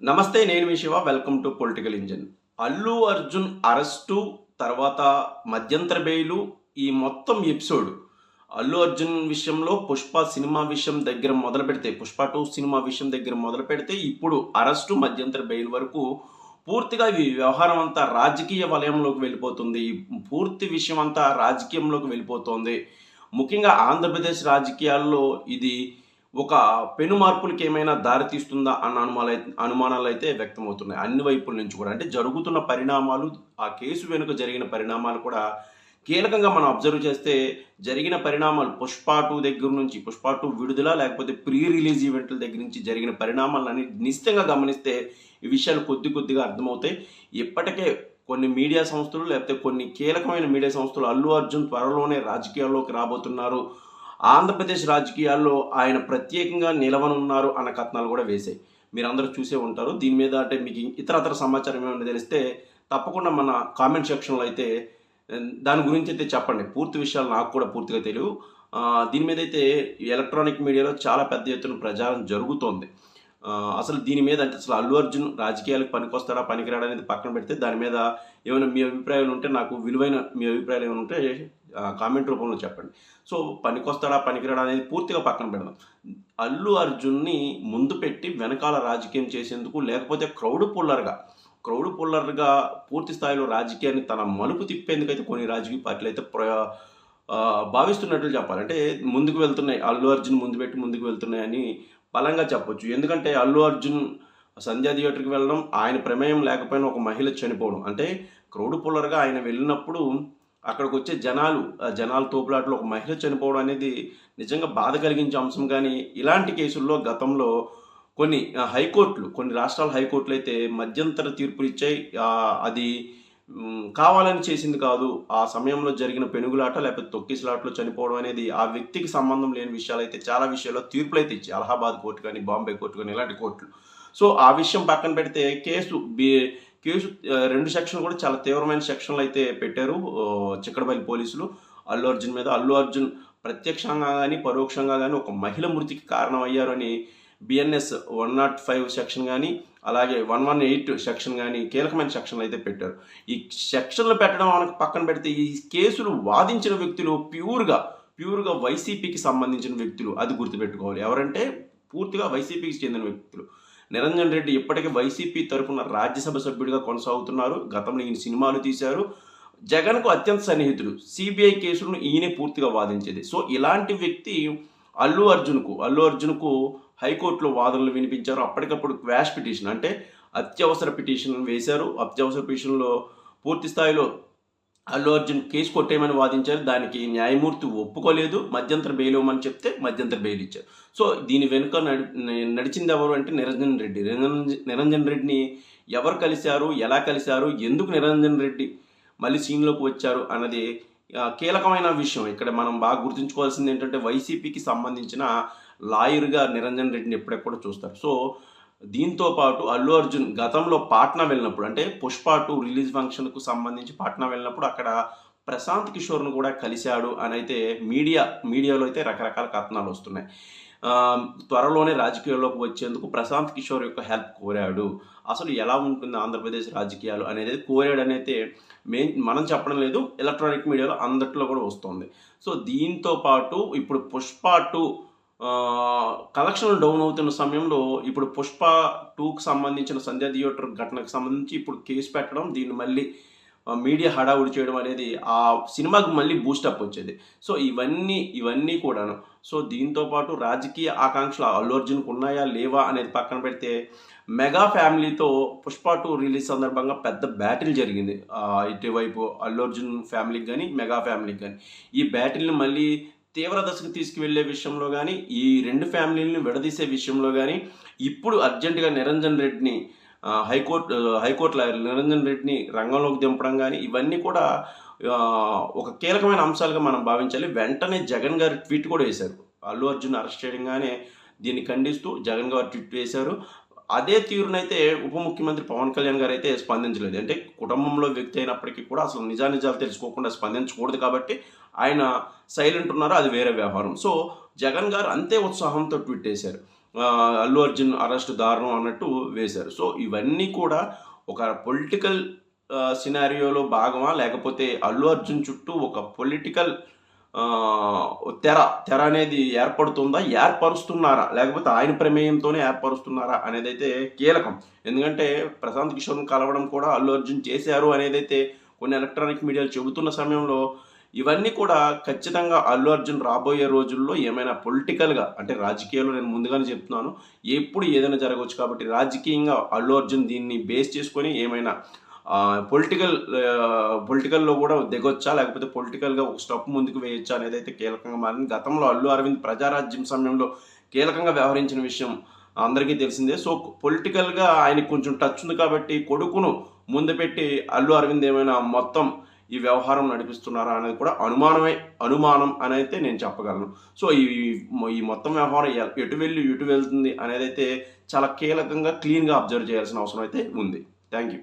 నమస్తే, నేను మీ Shiva. Welcome to political engine. Allu Arjun arrest తర్వాత మధ్యంతర బెయిలు, ఈ మొత్తం ఎపిసోడ్ అల్లు అర్జున్ విషయంలో పుష్ప సినిమా విషయం దగ్గర మొదలు పెడితే, పుష్ప 2 సినిమా విషయం దగ్గర మొదలు పెడితే ఇప్పుడు అరెస్టు మధ్యంతర బెయిల్ వరకు పూర్తిగా ఈ వ్యవహారం అంతా రాజకీయ వలయంలోకి వెళ్ళిపోతుంది. పూర్తి విషయం అంతా రాజకీయంలోకి వెళ్ళిపోతుంది. ముఖ్యంగా ఆంధ్రప్రదేశ్ రాజకీయాల్లో ఇది ఒక పెను మార్పులకి ఏమైనా దారితీస్తుందా అన్న అనుమానాలైతే వ్యక్తమవుతున్నాయి అన్ని వైపుల నుంచి కూడా. అంటే జరుగుతున్న పరిణామాలు, ఆ కేసు వెనుక జరిగిన పరిణామాలు కూడా కీలకంగా మనం అబ్జర్వ్ చేస్తే జరిగిన పరిణామాలు పుష్ప 2 దగ్గర నుంచి, పుష్ప 2 విడుదల లేకపోతే ప్రీ రిలీజ్ ఈవెంట్ల దగ్గర నుంచి జరిగిన పరిణామాలని నిశ్చితంగా గమనిస్తే ఈ విషయాలు కొద్దిగా అర్థమవుతాయి. ఇప్పటికే కొన్ని మీడియా సంస్థలు లేకపోతే కొన్ని కీలకమైన మీడియా సంస్థలు అల్లు అర్జున్ త్వరలోనే రాజకీయాల్లోకి రాబోతున్నారు, ఆంధ్రప్రదేశ్ రాజకీయాల్లో ఆయన ప్రత్యేకంగా నిలవనున్నారు అన్న కథనాలు కూడా వేశాయి. మీరందరూ చూసే ఉంటారు. దీని మీద అంటే మీకు ఇతరతర సమాచారం ఏమైనా తెలిస్తే తప్పకుండా మన కామెంట్ సెక్షన్లో అయితే దాని గురించి అయితే చెప్పండి. పూర్తి విషయాలు నాకు కూడా పూర్తిగా తెలియవు. దీని మీద అయితే ఎలక్ట్రానిక్ మీడియాలో చాలా పెద్ద ఎత్తున ప్రచారం జరుగుతోంది. అసలు దీని మీద అంటే అసలు అల్లు అర్జున్ రాజకీయాలకు పనికొస్తాడా పనికిరాడా అనేది పక్కన పెడితే దాని మీద ఏమైనా మీ అభిప్రాయాలు ఉంటే, నాకు విలువైన మీ అభిప్రాయాలు ఏమైనా ఉంటే కామెంట్ రూపంలో చెప్పండి. సో పనికొస్తాడా పనికిరాడా అనేది పూర్తిగా పక్కన పెడదాం. అల్లు అర్జున్ని ముందు పెట్టి వెనకాల రాజకీయం చేసేందుకు, లేకపోతే క్రౌడ్ పుల్లర్గా పూర్తి స్థాయిలో రాజకీయాన్ని తన మలుపు తిప్పేందుకైతే కొన్ని రాజకీయ పార్టీలు అయితే భావిస్తున్నట్లు చెప్పాలి. అంటే ముందుకు వెళ్తున్నాయి, అల్లు అర్జున్ ముందుకు వెళ్తున్నాయని బలంగా చెప్పొచ్చు. ఎందుకంటే అల్లు అర్జున్ సంధ్యా థియేటర్కి వెళ్ళడం, ఆయన ప్రమేయం లేకపోయినా ఒక మహిళ చనిపోవడం, అంటే క్రౌడ్ పుల్లర్గా ఆయన వెళ్ళినప్పుడు అక్కడికి వచ్చే జనాల తోపులాట్లో ఒక మహిళ చనిపోవడం అనేది నిజంగా బాధ కలిగించే అంశం. కానీ ఇలాంటి కేసుల్లో గతంలో కొన్ని రాష్ట్రాల హైకోర్టులు అయితే మధ్యంతర తీర్పులు ఇచ్చాయి. అది కావాలని చేసింది కాదు, ఆ సమయంలో జరిగిన పెనుగులాట లేకపోతే తొక్కిసలాటలో చనిపోవడం అనేది ఆ వ్యక్తికి సంబంధం లేని విషయాలు అయితే చాలా విషయాల్లో తీర్పులు అయితే ఇచ్చాయి. అలహాబాద్ కోర్టు కానీ, బాంబే కోర్టు కానీ, ఇలాంటి కోర్టులు. సో ఆ విషయం పక్కన పెడితే కేసు 2 సెక్షన్లు కూడా చాలా తీవ్రమైన సెక్షన్లు అయితే పెట్టారు చిక్కడపల్లి పోలీసులు అల్లు అర్జున్ మీద. అల్లు అర్జున్ ప్రత్యక్షంగా కానీ పరోక్షంగా కానీ ఒక మహిళ మృతికి కారణమయ్యారు అని బిఎన్ఎస్ 105 సెక్షన్ కానీ, అలాగే 118 సెక్షన్ కానీ కీలకమైన సెక్షన్లు అయితే పెట్టారు. ఈ సెక్షన్లు పెట్టడం పక్కన పెడితే ఈ కేసులు వాదించిన వ్యక్తులు ప్యూర్గా వైసీపీకి సంబంధించిన వ్యక్తులు, అది గుర్తుపెట్టుకోవాలి. ఎవరంటే పూర్తిగా వైసీపీకి చెందిన వ్యక్తులు. నిరంజన్ రెడ్డి ఇప్పటికే వైసీపీ తరఫున రాజ్యసభ సభ్యుడిగా కొనసాగుతున్నారు. గతంలో ఈయన సినిమాలు తీశారు. జగన్కు అత్యంత సన్నిహితుడు. సిబిఐ కేసులను ఈయనే పూర్తిగా వాదించేది. సో ఇలాంటి వ్యక్తి అల్లు అర్జున్కు హైకోర్టులో వాదనలు వినిపించారు. అప్పటికప్పుడు క్వాష్ పిటిషన్, అంటే అత్యవసర పిటిషన్ వేశారు. అత్యవసర పిటిషన్లో పూర్తి స్థాయిలో అల్లు అర్జున్ కేసు కొట్టేయమని వాదించారు. దానికి న్యాయమూర్తి ఒప్పుకోలేదు. మధ్యంతర బెయిల్ ఇవ్వమని చెప్తే మధ్యంతర బెయిల్ ఇచ్చారు. సో దీని వెనుక నడిచింది ఎవరు అంటే నిరంజన్ రెడ్డి. నిరంజన్ రెడ్డిని ఎవరు కలిశారు, ఎలా కలిశారు, ఎందుకు నిరంజన్ రెడ్డి మళ్ళీ సీన్లోకి వచ్చారు అన్నది కీలకమైన విషయం. ఇక్కడ మనం బాగా గుర్తుంచుకోవాల్సింది ఏంటంటే వైసీపీకి సంబంధించిన లాయర్గా నిరంజన్ రెడ్డిని ఎప్పుడెప్పుడు చూస్తారు. సో దీంతో పాటు అల్లు అర్జున్ గతంలో పాట్నా వెళ్ళినప్పుడు, అంటే పుష్ప 2 రిలీజ్ ఫంక్షన్కు సంబంధించి పాట్నా వెళ్ళినప్పుడు అక్కడ ప్రశాంత్ కిషోర్ను కూడా కలిశాడు అని అయితే మీడియాలో అయితే రకరకాల కథనాలు వస్తున్నాయి. త్వరలోనే రాజకీయాల్లోకి వచ్చేందుకు ప్రశాంత్ కిషోర్ యొక్క హెల్ప్ కోరాడు. అసలు ఎలా ఉంటుంది ఆంధ్రప్రదేశ్ రాజకీయాలు అనేది కోరాడు అని అయితే మనం చెప్పడం లేదు, ఎలక్ట్రానిక్ మీడియాలో అందట్లో కూడా వస్తుంది. సో దీంతో పాటు ఇప్పుడు పుష్ప 2 కలెక్షన్లు డౌన్ అవుతున్న సమయంలో ఇప్పుడు పుష్ప 2కు సంబంధించిన సంధ్యా థియేటర్ ఘటనకు సంబంధించి ఇప్పుడు కేసు పెట్టడం, దీన్ని మళ్ళీ మీడియా హడావుడి చేయడం అనేది ఆ సినిమాకి మళ్ళీ బూస్టప్ వచ్చేది. సో ఇవన్నీ కూడాను. సో దీంతో పాటు రాజకీయ ఆకాంక్షలు అల్లు అర్జున్కు ఉన్నాయా లేవా అనేది పక్కన పెడితే మెగా ఫ్యామిలీతో పుష్ప 2 రిలీజ్ సందర్భంగా పెద్ద బ్యాటిల్ జరిగింది. ఇటువైపు అల్లు అర్జున్ ఫ్యామిలీకి కానీ, మెగా ఫ్యామిలీకి కానీ. ఈ బ్యాటిల్ని మళ్ళీ తీవ్ర దశకు తీసుకువెళ్లే విషయంలో కానీ, ఈ 2 ఫ్యామిలీలను విడదీసే విషయంలో కానీ ఇప్పుడు అర్జెంటుగా నిరంజన్ రెడ్డిని హైకోర్టు లాయర్ నిరంజన్ రెడ్డిని రంగంలోకి దింపడం కానీ, ఇవన్నీ కూడా ఒక కీలకమైన అంశాలుగా మనం భావించాలి. వెంటనే జగన్ గారు ట్వీట్ కూడా వేశారు. అల్లు అర్జున్ అరెస్ట్ చేయడంగానే దీన్ని ఖండిస్తూ జగన్ గారు ట్వీట్ వేశారు. అదే తీరునైతే ఉప ముఖ్యమంత్రి పవన్ కళ్యాణ్ గారు అయితే స్పందించలేదు. అంటే కుటుంబంలో వ్యక్తి అయినప్పటికీ కూడా అసలు నిజాలు తెలుసుకోకుండా స్పందించకూడదు కాబట్టి ఆయన సైలెంట్ ఉన్నారు, అది వేరే వ్యవహారం. సో జగన్ గారు అంతే ఉత్సాహంతో ట్వీట్ చేశారు. అల్లు అర్జున్ అరెస్ట్ దారుణం అన్నట్టు వేశారు. సో ఇవన్నీ కూడా ఒక పొలిటికల్ సినారియోలో భాగమా, లేకపోతే అల్లు అర్జున్ చుట్టూ ఒక పొలిటికల్ తెర అనేది ఏర్పడుతుందా, ఏర్పరుస్తున్నారా, లేకపోతే ఆయన ప్రమేయంతోనే ఏర్పరుస్తున్నారా అనేదైతే కీలకం. ఎందుకంటే ప్రశాంత్ కిషోర్ని కలవడం కూడా అల్లు అర్జున్ చేశారు అనేదైతే కొన్ని ఎలక్ట్రానిక్ మీడియాలు చెబుతున్న సమయంలో ఇవన్నీ కూడా ఖచ్చితంగా అల్లు అర్జున్ రాబోయే రోజుల్లో ఏమైనా పొలిటికల్గా, అంటే రాజకీయాల్లో నేను ముందుగానే చెప్తున్నాను, ఎప్పుడు ఏదైనా జరగవచ్చు కాబట్టి రాజకీయంగా అల్లు అర్జున్ దీన్ని బేస్ చేసుకొని ఏమైనా పొలిటికల్లో కూడా దిగొచ్చా, లేకపోతే పొలిటికల్గా ఒక స్టెప్ ముందుకు వేయొచ్చా అనేది అయితే కీలకంగా మారింది. గతంలో అల్లు అరవింద్ ప్రజారాజ్యం సమయంలో కీలకంగా వ్యవహరించిన విషయం అందరికీ తెలిసిందే. సో పొలిటికల్గా ఆయనకు కొంచెం టచ్ ఉంది కాబట్టి కొడుకును ముందు పెట్టి అల్లు అరవింద్ ఏమైనా మొత్తం ఈ వ్యవహారం నడిపిస్తున్నారా అనేది కూడా అనుమానం అని అయితే నేను చెప్పగలను. సో ఈ మొత్తం వ్యవహారం ఎటు వెళ్తుంది అనేది అయితే చాలా కీలకంగా క్లీన్గా అబ్జర్వ్ చేయాల్సిన అవసరం అయితే ఉంది. Thank you.